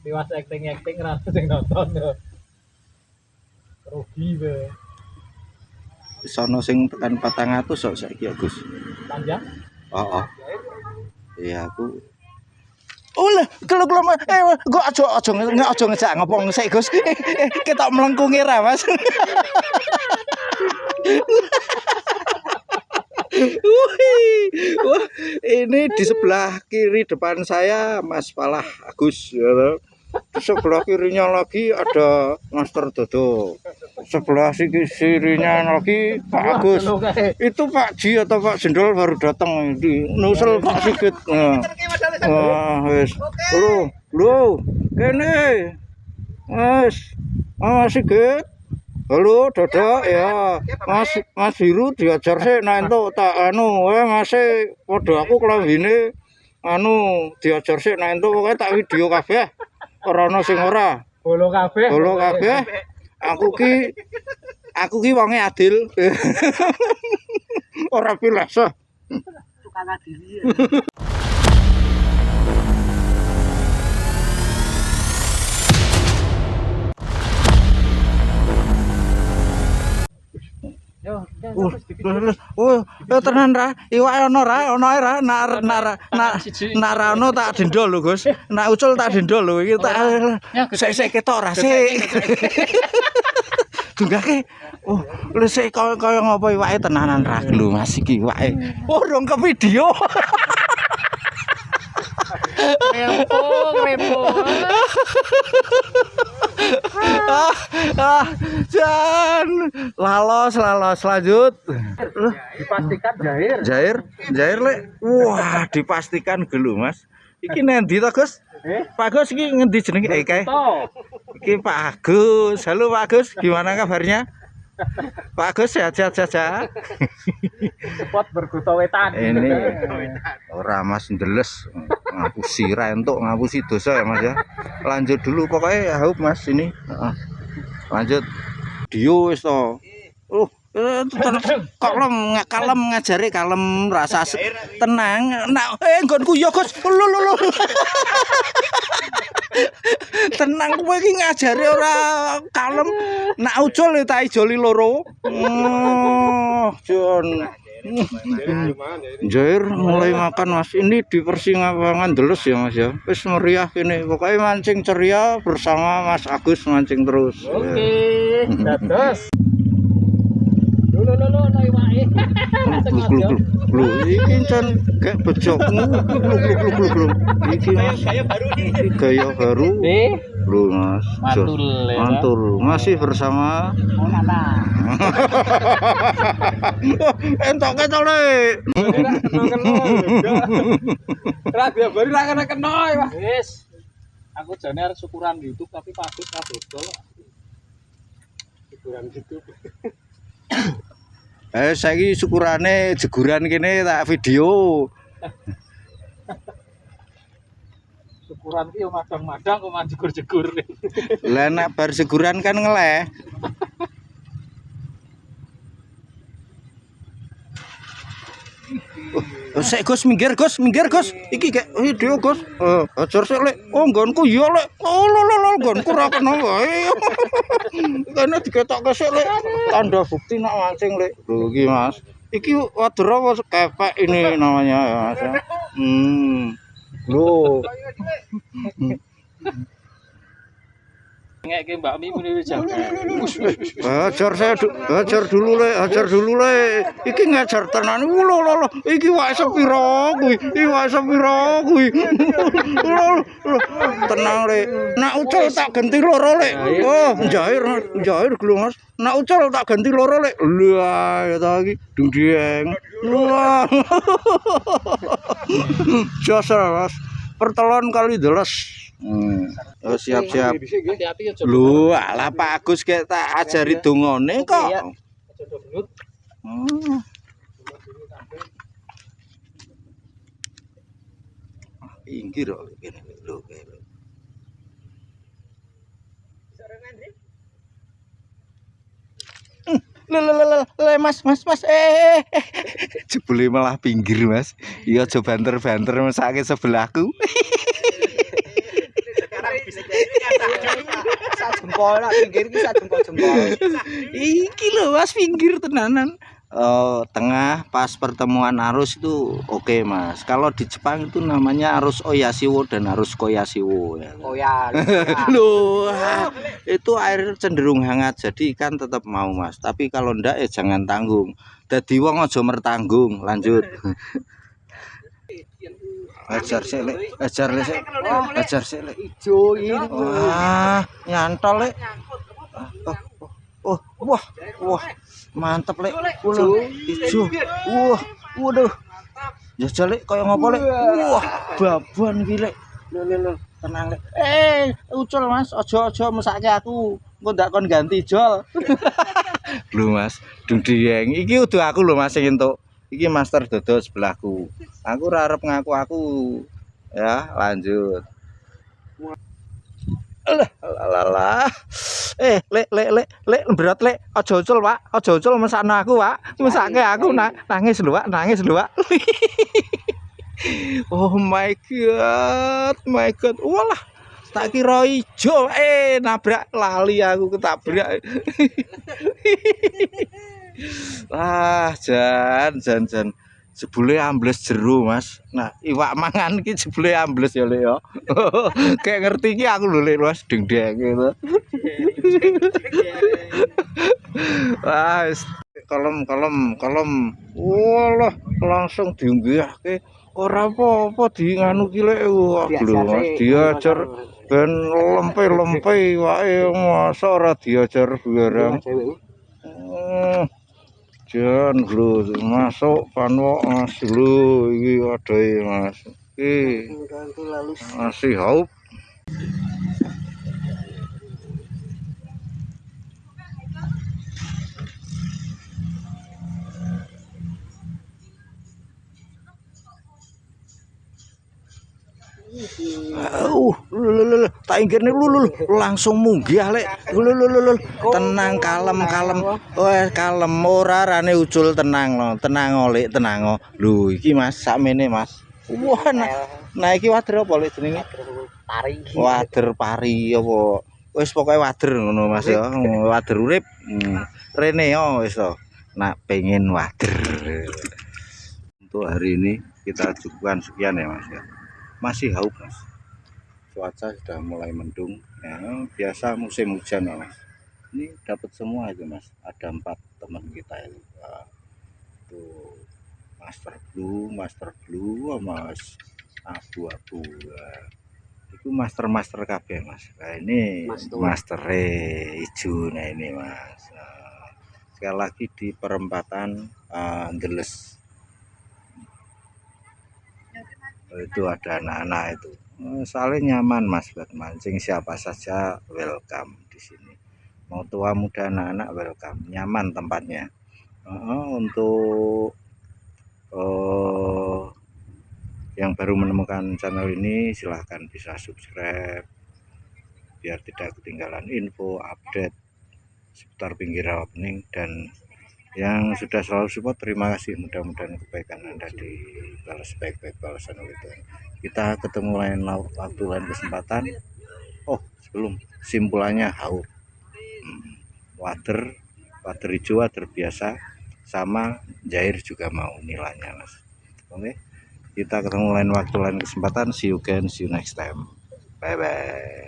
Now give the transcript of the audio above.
Tiwas acting rasa sing nonton yo. Rugi be. Sono sing tekan 400 kok saiki ya, Gus. Panjang? Oh. Iya aku. Oh lah, kalau gua aja ngejak ngopong sik, Gus. Ketok melengkungi ra, Mas. Wah, ini di sebelah kiri depan saya Mas Falah Agus ya. Di sebelah kirinya lagi ada Master Dodo. Sebelah kirinya lagi Pak Agus. Itu Pak Ji atau Pak Jendol baru datang di nusul Pak Sigit. Wah, wis. Lho, kene. Mas Sigit. Halo, Dodo ya. Mas Biru diajar sih nah entuk tak Mas padha aku klambine diajar sih nah entuk pokoke tak video kabeh. Ora ono sing ora. Bolo kabeh. Aku ki wonge adil. Ora pilih sah. Tukang adil. Tenan ra, iwake ono ra, nak ra ono tak dendol lho, Gus. Nak ucul tak dendol lho iki tak sik ketok ra sik. Dunggake. Oh, lho sik kaya ngopo iwake tenanan ra lho, Mas iki iwake. Oh, dong ke video. Rempong. Jan lalos lanjut. Dipastikan Jair lek. Wah, dipastikan gelu, Mas. Iki nendi to, Gus? Pak Agus iki ngendi jenenge iki? Iki Pak Agus. Halo Pak Agus, gimana kabarnya? Pak Agus sehat-sehat saja. Spot berkuto wetan. Ini ora Mas ndeles ngapusi ra entuk ngapusi dosa ya Mas ya. Lanjut dulu pokoknya haup Mas ini. Lanjut. Dio wis to. Kalem ngajari kalem rasa tenang. Nah, nggonku ya Gus. Lho. Tenang kowe iki ngajari ora kalem. Nak ucul tak ijoli loro. Jon. Jair mulai makan Mas. Ini di Persingapangan Deles ya Mas ya. Wis meriah kene. Pokoknya mancing ceria bersama Mas Agus mancing terus. Oke, dados. Lho iwake. Lho iki jan gak bejok. Iki Mas. Gaya baru. Lho Mas. Mantul. Masih bersama entok ketok le. Radio baru ra kena wis. Aku jane arep syukuran di YouTube tapi pabrik ra dodol. Syukuran YouTube. Saiki syukurane jeguran kene tak video. Syukuran ki yo madang-madang kok manjegur-jegur. Lah nek bar seguran kan ngeleh. Sik Gus minggir Gus. Iki gak video Gus. Ajar sik lek. Oh nggonku iya lek. Oh lho nggonku ra kena wae. Kene diketokke sik lek. Tanda bukti nak mancing lek. Lho iki Mas. Iki wader apa kepek ini namanya ya Mas. Lho. Ngeke Mbak Mi muni wis jago. Ajar dulu le. Iki ngajar tenan. Lho. Iki wae sepira kuwi. Tenang le. Nak ucul tak ganti loro le. Oh, jair gelu Mas. Nak ucul tak ganti loro le. Lah ya ta iki dungdieng. Wah. Jasa Mas. Pertelon kali deles. Oh, siap. Hati-hati ya. Lho, ala Pak Agus kek tak ajari dongane kok. Pinggir kok kene lho. Le Mas. Jebule malah pinggir Mas. Iya aja banter-banter mesake sebelahku. Sak jempol lah, pinggir iki sak jempol-jempol. Iki lho Mas pinggir tenanan. Tengah pas pertemuan arus itu oke Mas. Kalau di Jepang itu namanya arus Oyashiwo dan arus Koyashiwo ya. Oh ya. Loh, itu air cenderung hangat jadi ikan tetap mau Mas. Tapi kalau ndak ya jangan tanggung. Dadi wong aja mertanggung. Lanjut. Ajar sik lek, ajar sik. Ajar sik lek. Ijo ini. Wah, nyantol lek. Oh, wah, mantep lek. Ijo. Wah, waduh. Ya jalek kaya ngopo lek. Wah, baban iki lek. Lho, tenang lek. Ucul Mas, aja mesake aku. Engko ndak kon ganti jol. Lho Mas, dung dieng. Iki udah aku lho Mas sing entuk. Iki master dodo sebelahku. Aku ora arep ngaku aku. Ya, lanjut. Alah. Lek berat lek. Aja ucul, Pak. Aja ucul mesakno aku, Pak. Mesake aku nangis lho, Pak. Nangis lho, Pak. Oh my god. Walah. Tak kira ijo, nabrak lali aku ketabrak. Jan. Jebule ambles jero, Mas. Nah, iwak mangan iki jebule ambles ya, Lek ya. Kayak ngerti iki aku lho, Lek, Mas, deng-deng gitu. Wis kalem. Walah, langsung diunggahke. Ora apa-apa di nganu ki Lek. Wah, lho, Mas, diajar ben lempe wae masa ora diajar barang. Jan lho masuk panwok Mas lho iki adae Mas. Iki masih haup. Tak inggirne langsung munggah lek. Tenang kalem. Wes kalem ora rane ucul tenang lho. Tenang oleh tenang. Lho iki Mas sakmene Mas. Wah nah iki wader apa lek jenenge? Pari. Wader pari apa? Wis pokoke wader ngono Mas ya. Wader urip. Rene yo wis to. Nak pengen wader. Untuk hari ini kita cukupkan sekian ya Mas ya. Masih haup Mas, cuaca sudah mulai mendung ya, biasa musim hujan ya Mas. Ini dapat semua itu Mas, ada 4 teman kita itu tuh master blue Mas, abu-abu itu master KB Mas. Nah ini master hijau. Nah ini Mas, sekali lagi di perempatan Ndeles. Itu ada anak-anak itu, soalnya nyaman Mas buat mancing, siapa saja welcome di sini, mau tua muda anak-anak welcome, nyaman tempatnya. Untuk yang baru menemukan channel ini silahkan bisa subscribe biar tidak ketinggalan info update seputar pinggir rawa bening. Dan yang sudah selalu support terima kasih, mudah-mudahan kebaikan Anda dibalas baik-baik balasan oleh Tuhan. Kita ketemu lain waktu, lain kesempatan. Sebelum simpulannya haup water hijau, water biasa sama jair juga mau nilainya Mas. Oke, kita ketemu lain waktu, lain kesempatan. See you again, see you next time, bye bye.